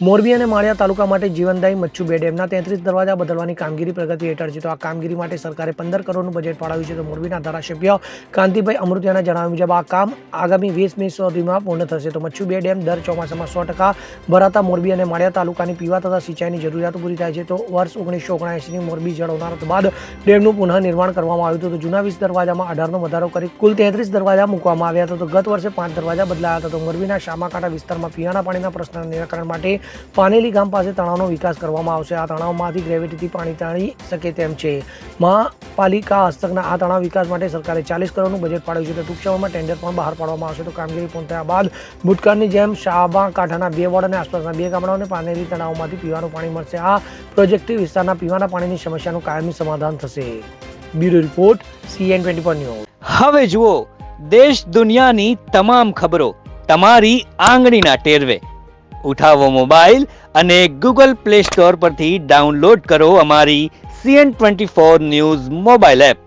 મોરબી અને માળિયા તાલુકા માટે જીવનદાયી મચ્છુ બે ડેમના 33 દરવાજા બદલવાની કામગીરી પ્રગતિ હેઠળ છે. તો આ કામગીરી માટે સરકારે 15 કરોડનું બજેટ ફાળવ્યું છે. તો મોરબીના ધારાસભ્ય કાંતિભાઈ અમૃતિયાના જણાવ્યા મુજબ આ કામ આગામી 20 મે સુધીમાં પૂર્ણ થશે. તો મચ્છુ બે ડેમ દર ચોમાસામાં 100% ભરાતા મોરબી અને માળિયા તાલુકાની પીવા તથા સિંચાઈની જરૂરિયાતો પૂરી થાય છે. તો વર્ષ 1979ની મોરબી જળ હોનારત બાદ ડેમનું પુનઃનિર્માણ કરવામાં આવ્યું હતું. તો જૂના 20 દરવાજામાં 18નો વધારો કરી કુલ 33 દરવાજા મૂકવામાં આવ્યા હતા. તો ગત વર્ષે 5 દરવાજા બદલાયા હતા. તો મોરબીના શામાકાંઠા વિસ્તારમાં પીવાના પાણીના પ્રશ્નના નિરાકરણ માટે પાનેલી ગામ પાસે તળાવનો વિકાસ કરવામાં આવશે. આ તળાવમાંથી ગ્રેવિટીથી પાણી તાણી શકે તેમ છે. મહાપાલિકા હસ્તકના આ તળાવ વિકાસ માટે સરકારે 40 કરોડનું બજેટ ફાળવ્યું છે. તો ટૂંક સમયમાં ટેન્ડર પણ બહાર પાડવામાં આવશે. તો કામગીરી પૂર્ણ થયા બાદ ભૂતકાળની જેમ શામાકાંઠાના 2 વોર્ડ અને આસપાસના 2 ગામડાઓને પાનેલી તળાવમાંથી પીવાનું પાણી મળશે. આ પ્રોજેક્ટથી વિસ્તારના પીવાના પાણીની સમસ્યાનું કાયમી સમાધાન થશે. Bureau report CN24 news. હવે જુઓ દેશ દુનિયાની તમામ ખબરો તમારી આંગળીના ટેરવે. ઉઠાવો મોબાઈલ અને Google Play Store પરથી ડાઉનલોડ કરો અમારી CN24 ન્યૂઝ મોબાઈલ એપ.